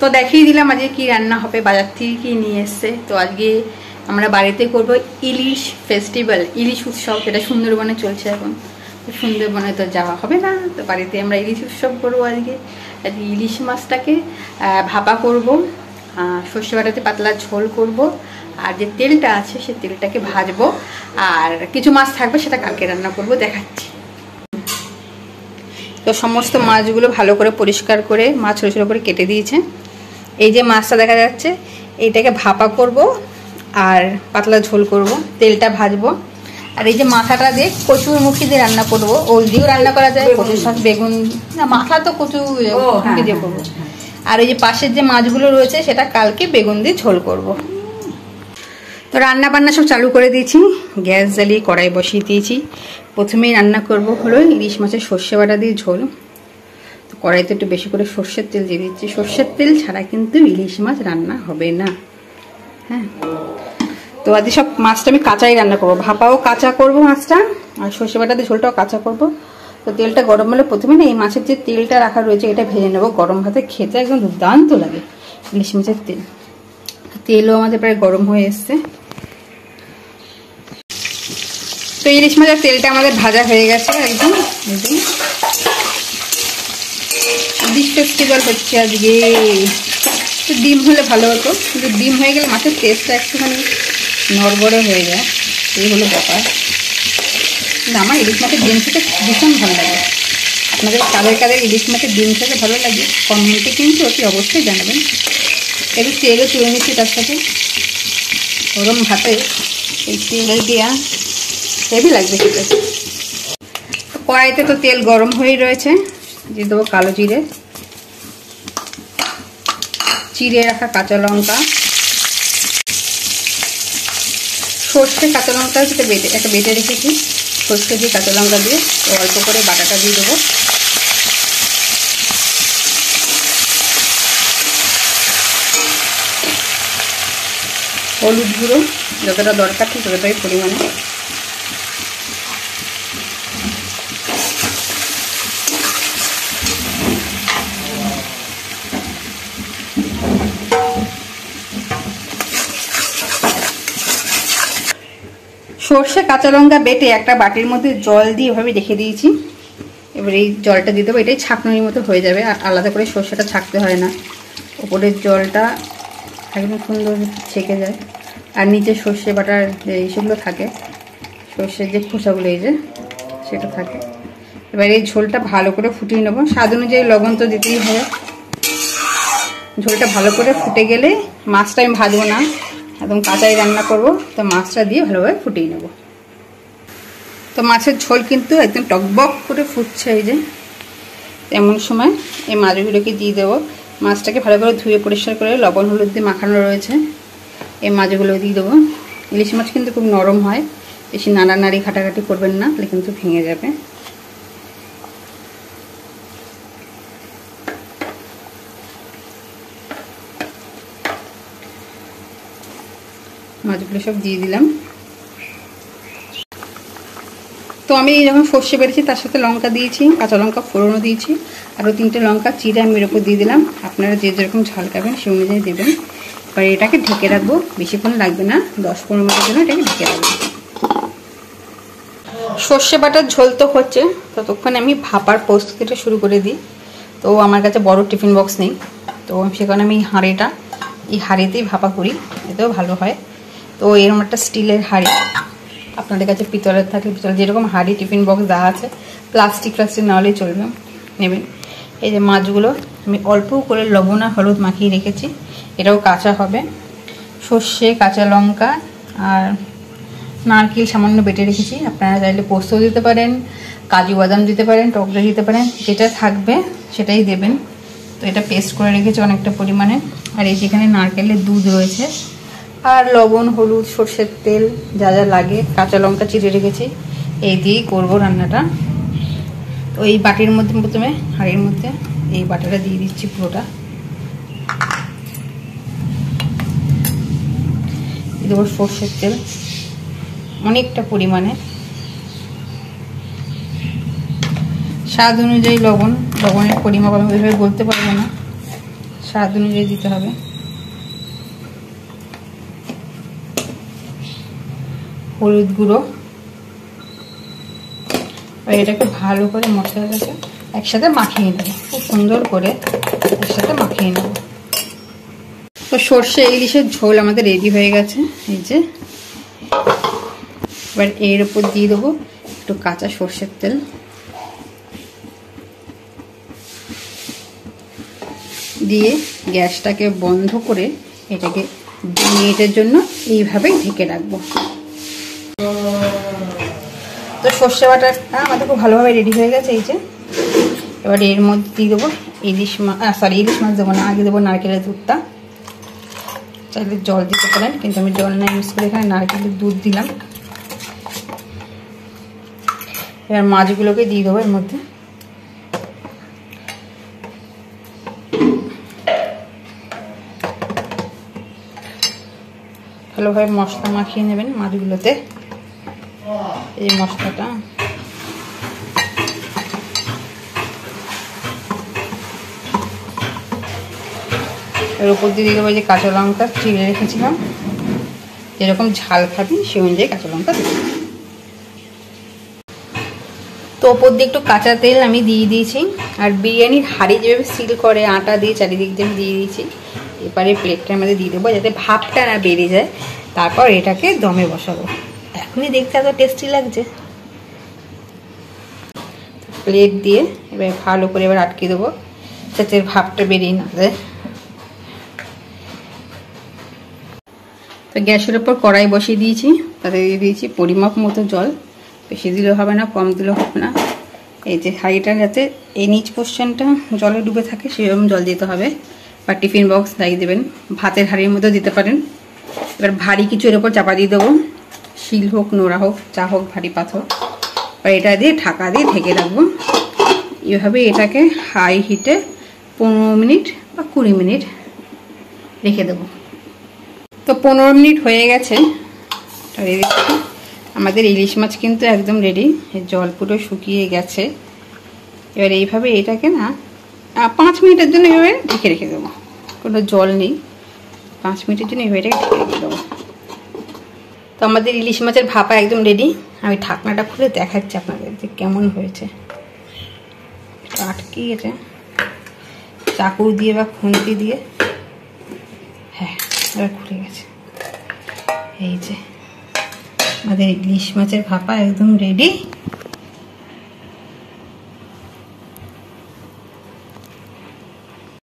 তো দেখিয়ে দিলাম আজকে কি রান্না হবে, বাজার থেকে কি নিয়ে এসছে। তো আজকে আমরা বাড়িতে করব ইলিশ ফেস্টিভ্যাল, ইলিশ উৎসব, যেটা সুন্দরবনে চলছে এখন। সুন্দরবনে তো যাওয়া হবে না, তো বাড়িতে আমরা ইলিশ উৎসব করবো আজকে। আজকে ইলিশ মাছটাকে ভাপা করব, সর্ষে বাটাতে পাতলা ঝোল করব, আর যে তেলটা আছে সেই তেলটাকে ভাজবো, আর কিছু মাছ থাকবে সেটা কালকে রান্না করব, দেখাচ্ছি। তো সমস্ত মাছগুলো ভালো করে পরিষ্কার করে মাছ ছোটো ছোটো করে কেটে দিয়েছে। এই যে মাছটা দেখা যাচ্ছে এইটাকে ভাপা করব আর পাতলা ঝোল করব, তেলটা ভাজবো। আর এই যে মাথাটা দিয়ে কচুর মুখি দিয়ে রান্না করবো, ওল দিয়েও রান্না করা যায়, কচুর শাক বেগুন না, মাথা তো কচু মুখি দিয়ে করবো। আর এই যে পাশের যে মাছগুলো রয়েছে সেটা কালকে বেগুন দিয়ে ঝোল করব। তো রান্না বান্না সব চালু করে দিয়েছি, গ্যাস জ্বালিয়ে কড়াই বসিয়ে দিয়েছি। প্রথমেই রান্না করব হলো ইলিশ মাছের সর্ষে বাটা দিয়ে ঝোল। তো কড়াইতে একটু বেশি করে সর্ষের তেল দিয়ে দিচ্ছি, সর্ষের তেল ছাড়া কিন্তু ইলিশ মাছ রান্না হবে না। হ্যাঁ, তো আজকে সব মাছটা আমি কাঁচাই রান্না করবো, ভাপাও কাঁচা করব মাছটা, আর সর্ষে বাটা দিয়ে ঝোলটাও কাঁচা করব। তো তেলটা গরম হলে প্রথমে না এই মাছের যে তেলটা রাখা রয়েছে এটা ভেজে নেবো, গরম ভাতে খেতে একদম দুর্দান্ত লাগে ইলিশ মাছের তেল। তেলও আমাদের প্রায় গরম হয়ে এসছে। তো ইলিশ মাছের তেলটা আমাদের ভাজা হয়ে গেছে একদম। ইলিশ ফেস্টিভ্যাল হচ্ছে আজকে, তো ডিম হলে ভালো হতো, কিন্তু ডিম হয়ে গেলে মাছের টেস্টটা একটুখানি নড়বড়ে হয়ে যায়, এই হলো ব্যাপার। কিন্তু আমার ইলিশ মাছের ডিম খেতে ভীষণ ভালো লাগে। আপনাদের কাদের কাদের ইলিশ মাছের ডিম খেতে ভালো লাগে কমেন্টে কিন্তু অতি অবশ্যই জানাবেন। একটু তেলও তুলে নিচ্ছি তার সাথে, গরম ভাতে এই তেল দেওয়া হেভি লাগবে খেতে। কড়াইতে তো তেল গরম হয়ে রয়েছে, দিয়ে দেবো কালো জিরে, চিড়ে রাখা কাঁচা লঙ্কা, সর্ষে কাঁচা লঙ্কা যেটা একটা বেটে রেখেছি, সর্ষে দিয়ে কাঁচা লঙ্কা দিয়ে অল্প করে বাটাটা দিয়ে দেবো। হলুদ গুঁড়ো যতটা দরকার ঠিক ততটাই পরিমাণে, সর্ষে কাঁচা লঙ্কা বেটে একটা বাটির মধ্যে জল দিয়ে এভাবে রেখে দিয়েছি। এবার এই জলটা দিয়ে দেবো, এটাই ছাঁকনির মতো হয়ে যাবে, আর আলাদা করে সর্ষেটা ছাঁকতে হয় না, ওপরের জলটা একদম সুন্দর ছেঁকে যায়। আর নিচে সর্ষে বাটার যে এইসবগুলো থাকে, সর্ষের যে খোসাগুলো এই যে সেটা থাকে। এবার এই ঝোলটা ভালো করে ফুটিয়ে নেবো, স্বাদ অনুযায়ী লবণ তো দিতেই হবে। ঝোলটা ভালো করে ফুটে গেলে মাছটা আমি ভাজবো না, একদম কাঁচাই রান্না করব, তো মাছটা দিয়ে ভালোভাবে ফুটিয়ে নেব। তো মাছের ঝোল কিন্তু একদম টকবক করে ফুটছে, এই যে এমন সময় এই মাছগুলোকে দিয়ে দেবো। মাছটাকে ভালো করে ধুয়ে পরিষ্কার করে লবণ হলুদ দিয়ে মাখানো রয়েছে, এই মাছগুলো দিয়ে দেবো। ইলিশ মাছ কিন্তু খুব নরম হয়, বেশি নাড়ানাড়ি ঘাটাঘাটি করবেন না, তাহলে কিন্তু ভেঙে যাবে। মাছগুলো সব দিয়ে দিলাম। তো আমি যখন সর্ষে বেড়েছি তার সাথে লঙ্কা দিয়েছি, কাঁচা লঙ্কা ফোড়নও দিয়েছি, আরও 3টে লঙ্কা চিড়ে আমি এর উপর দিয়ে দিলাম। আপনারা যে যেরকম ঝাল খাবেন সেই অনুযায়ী দেবেন। এবার এটাকে ঢেকে রাখবো, বেশিক্ষণ লাগবে না, 10-15 মিনিটের জন্য এটাকে ঢেকে রাখবো। সর্ষে বাটার ঝোল তো হচ্ছে, ততক্ষণে আমি ভাপার প্রস্তুতিটা শুরু করে দিই। তো আমার কাছে বড় টিফিন বক্স নেই, তো সেখানে আমি এই হাঁড়িতেই ভাপা করি, এতেও ভালো হয়। তো এরকম একটা স্টিলের হাঁড়ি, আপনাদের কাছে পিতলের থাকে, পিতলের যেরকম হাঁড়ি টিফিন বক্স দেওয়া আছে, প্লাস্টিক না হলেই চলবে, নেবেন। এই যে মাছগুলো আমি অল্প করে লবণ আর হলুদ মাখিয়ে রেখেছি, এটাও কাঁচা হবে। সর্ষে কাঁচা লঙ্কা আর নারকেল সামান্য বেটে রেখেছি, আপনারা চাইলে পোস্তও দিতে পারেন, কাজু বাদাম দিতে পারেন, টক দই দিতে পারেন, যেটা থাকবে সেটাই দেবেন। তো এটা পেস্ট করে রেখেছি অনেকটা পরিমাণে। আর এই যেখানে নারকেলের দুধ রয়েছে, আর লবণ হলুদ সর্ষের তেল যা যা লাগে, কাঁচা লঙ্কা চিড়ে রেখেছি, এই দিয়েই করবো রান্নাটা। তো এই বাটির মধ্যে প্রথমে হাঁড়ির মধ্যে এই বাটাটা দিয়ে দিচ্ছি পুরোটা, দেবো সর্ষের তেল অনেকটা পরিমাণে, স্বাদ অনুযায়ী লবণ, লবণের পরিমাপ আমি ওইভাবে বলতে পারবো না, স্বাদ অনুযায়ী দিতে হবে। হলুদ গুঁড়ো, আর এটাকে ভালো করে মশলাটাকে একসাথে মাখিয়ে নেব, খুব সুন্দর করে একসাথে মাখিয়ে নেব। তো সর্ষে ইলিশের ঝোল আমাদের রেডি হয়ে গেছে। এই যে এবার এর উপর দিয়ে দেবো একটু কাঁচা সর্ষের তেল, দিয়ে গ্যাসটাকে বন্ধ করে এটাকে 2 মিনিটের জন্য এইভাবেই ঢেকে রাখবো। তো সর্ষে বাটাটা আমাদের খুব ভালোভাবে রেডি হয়ে গেছে। এই যে এবার এর মধ্যে দিয়ে দেবো ইলিশ মাছ দেবো না, আগে দেবো নারকেলের দুধটা। চাইলে জল দিতে পারেন, কিন্তু আমি জল না ইউজ করে এখানে নারকেলের দুধ দিলাম। এবার মাছগুলোকে দিয়ে দেবো এর মধ্যে। ভালোভাবে মশলা মাখিয়ে নেবেন মাছগুলোতে। এই মশলাটা এর উপর দিয়ে দেবো যে কাঁচা লঙ্কা চিড়ে রেখেছিলাম, যেরকম ঝাল খাবি সেই অনুযায়ী কাঁচা লঙ্কা দেবো। তো ওপর দিয়ে একটু কাঁচা তেল আমি দিয়ে দিয়েছি, আর বিরিয়ানির হাঁড়ি যেভাবে সিল করে আটা দিয়ে চারিদিক দিয়ে দিয়ে দিয়েছি। এবারে প্লেটটার মধ্যে দিয়ে দেবো যাতে ভাপটা না বেড়ে যায়। তারপর এটাকে দমে বসাবো। এখনই দেখতে এত টেস্টি লাগছে। প্লেট দিয়ে এবার ভালো করে এবার আটকে দেবো যাতে ভাপটা বেরিয়ে না যায়। তো গ্যাসের উপর কড়াই বসিয়ে দিয়েছি, তাতে দিয়ে দিয়েছি পরিমাপ মতো জল। বেশি দিলেও হবে না, কম দিলেও হবে না। এই যে হাঁড়িটা যাতে এই নিচ পোর্শনটা জলে ডুবে থাকে সেরকম জল দিতে হবে। বা টিফিন বক্স লাগিয়ে দেবেন, ভাতের হাঁড়ির মধ্যে দিতে পারেন। এবার ভারী কিছু এর উপর চাপা দিয়ে দেবো, শিল হোক, নোড়া হোক, চা হোক, ভারী পাথর। আর এটা দিয়ে ঢাকা দিয়ে ঢেকে রাখবো। এইভাবে এটাকে হাই হিটে 15 মিনিট বা 20 মিনিট রেখে দেবো। তো 15 মিনিট হয়ে গেছে। আমাদের ইলিশ মাছ কিন্তু একদম রেডি, জল পুরো শুকিয়ে গেছে। এবার এইভাবে এটাকে না 5 মিনিটের জন্য এভাবে ঢেকে রেখে দেবো। কোনো জল নেই, 5 মিনিটের জন্য এইভাবে এটাকে ঢেকে রেখে দেবো। তো আমাদের ইলিশ মাছের ভাপা একদম রেডি। আমি ঢাকনাটা খুলে দেখাচ্ছি আপনাদের যে কেমন হয়েছে। আটকে গেছে, চাকু দিয়ে বা খুন্তি দিয়ে, হ্যাঁ এবার খুলে গেছে। এই যে আমাদের ইলিশ মাছের ভাপা একদম রেডি।